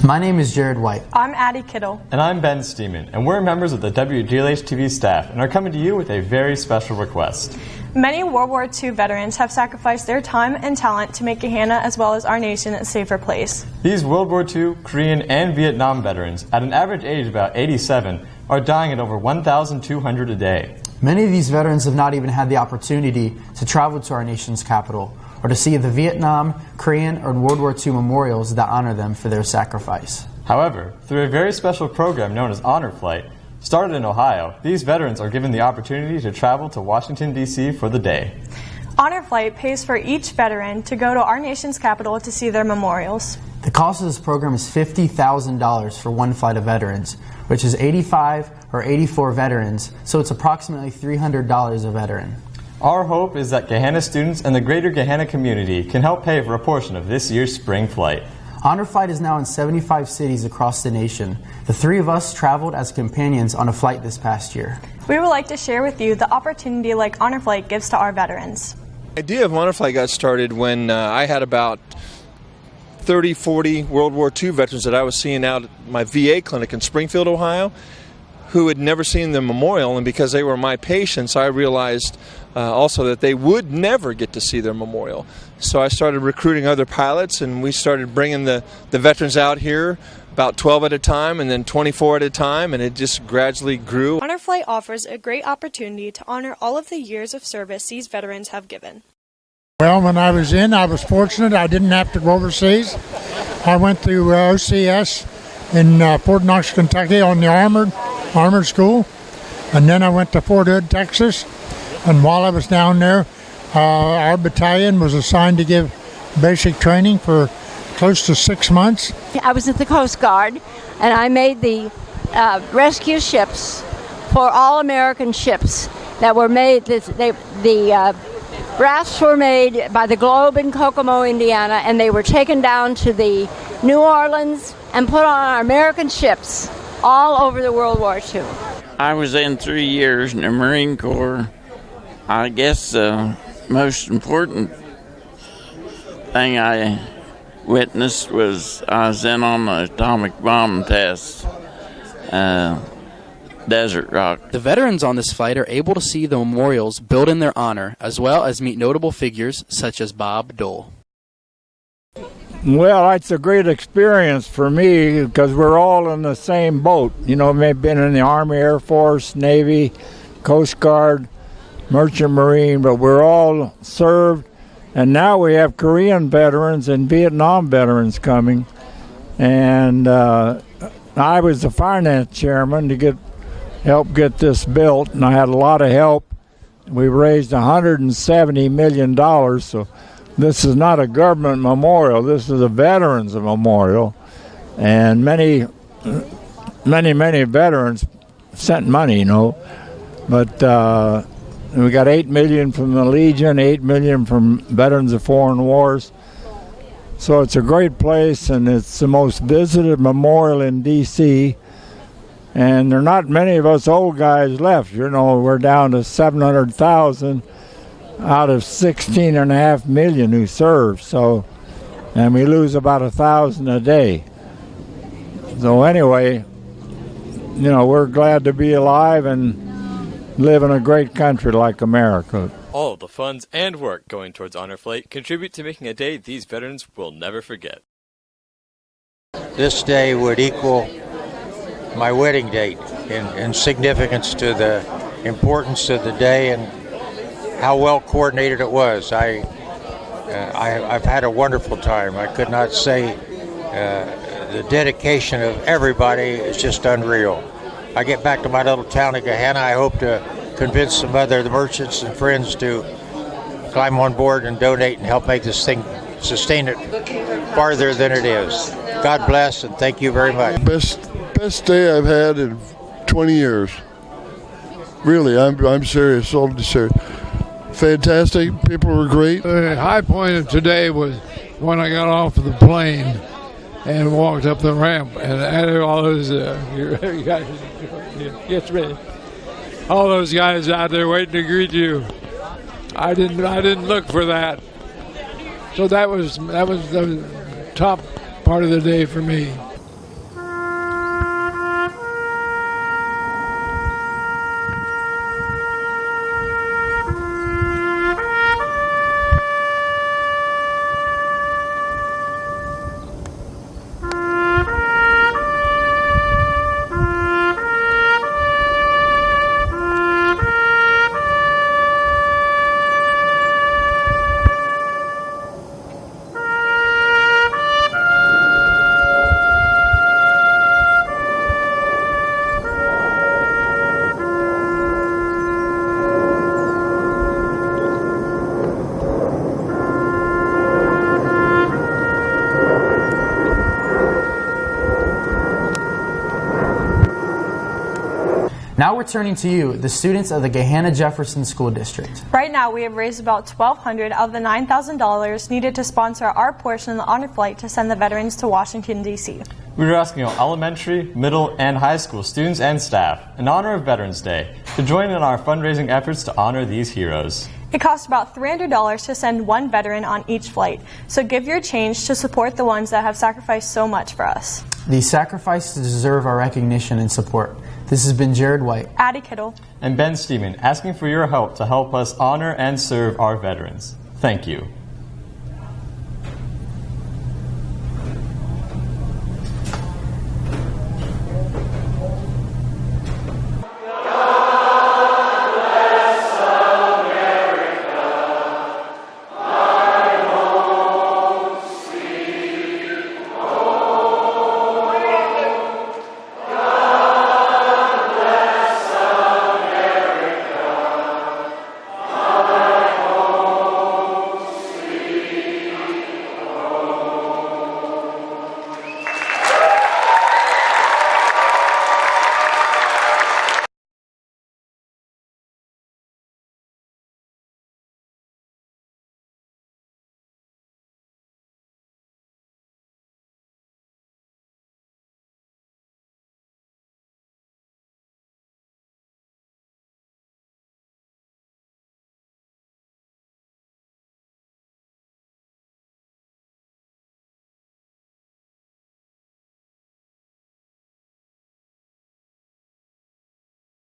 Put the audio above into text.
My name is Jared White. I'm Addie Kittle. And I'm Ben Steeman, and we're members of the WGLH-TV staff and are coming to you with a very special request. Many World War II veterans have sacrificed their time and talent to make Gahanna as well as our nation a safer place. These World War II, Korean, and Vietnam veterans, at an average age of about 87, are dying at over 1,200 a day. Many of these veterans have not even had the opportunity to travel to our nation's capital or to see the Vietnam, Korean, or World War II memorials that honor them for their sacrifice. However, through a very special program known as Honor Flight, started in Ohio, these veterans are given the opportunity to travel to Washington, D.C. for the day. Honor Flight pays for each veteran to go to our nation's capital to see their memorials. The cost of this program is $50,000 for one flight of veterans, which is 85 or 84 veterans, so it's approximately $300 a veteran. Our hope is that Gahanna students and the greater Gahanna community can help pay for a portion of this year's spring flight. Honor Flight is now in 75 cities across the nation. The three of us traveled as companions on a flight this past year. We would like to share with you the opportunity like Honor Flight gives to our veterans. The idea of Honor Flight got started when I had about 30, 40 World War II veterans that I was seeing out at my VA clinic in Springfield, Ohio, who had never seen the memorial, and because they were my patients, I realized also that they would never get to see their memorial. So I started recruiting other pilots, and we started bringing the veterans out here, about 12 at a time and then 24 at a time, and it just gradually grew. Honor Flight offers a great opportunity to honor all of the years of service these veterans have given. Well, when I was I was fortunate. I didn't have to go overseas. I went to OCS in Fort Knox, Kentucky on the armored school, and then I went to Fort Hood, Texas. And while I was down there, our battalion was assigned to give basic training for close to 6 months. I was at the Coast Guard, and I made the rescue ships for all American ships that were made. The rafts were made by the Globe in Kokomo, Indiana, and they were taken down to the New Orleans and put on our American ships all over the World War II. I was in 3 years in the Marine Corps. I guess the most important thing I witnessed was I was in on the atomic bomb test, Desert Rock. The veterans on this flight are able to see the memorials built in their honor, as well as meet notable figures such as Bob Dole. Well, it's a great experience for me because we're all in the same boat. You know, we've been in the Army, Air Force, Navy, Coast Guard, Merchant Marine, but we're all served. And now we have Korean veterans and Vietnam veterans coming. And I was the finance chairman to help get this built, and I had a lot of help. We raised $170 million, so this is not a government memorial. This is a veterans memorial. And many veterans sent money, you know. But we got $8 million from the Legion, $8 million from Veterans of Foreign Wars. So it's a great place, and it's the most visited memorial in D.C., and there are not many of us old guys left. You know, we're down to 700,000 out of 16.5 million who serve. So, and we lose about 1,000 a day. So anyway, you know, we're glad to be alive and live in a great country like America. All of the funds and work going towards Honor Flight contribute to making a day these veterans will never forget. This day would equal my wedding date in significance to the importance of the day and how well coordinated it was. I've had a wonderful time. I could not say the dedication of everybody is just unreal. I get back to my little town of Gahanna. I hope to convince some other merchants and friends to climb on board and donate and help make this thing sustain it farther than it is. God bless, and thank you very much. Best day I've had in 20 years. Really, I'm serious, totally serious. Fantastic. People were great. The high point of today was when I got off of the plane and walked up the ramp, and all those guys, get ready. All those guys out there waiting to greet you. I didn't look for that. So that was the top part of the day for me. Now we're turning to you, the students of the Gahanna Jefferson School District. Right now, we have raised about $1,200 of the $9,000 needed to sponsor our portion of the honor flight to send the veterans to Washington, D.C. We are asking our elementary, middle, and high school students and staff, in honor of Veterans Day, to join in our fundraising efforts to honor these heroes. It costs about $300 to send one veteran on each flight, so give your change to support the ones that have sacrificed so much for us. These sacrifices deserve our recognition and support. This has been Jared White, Addie Kittle, and Ben Steeman, asking for your help to help us honor and serve our veterans. Thank you.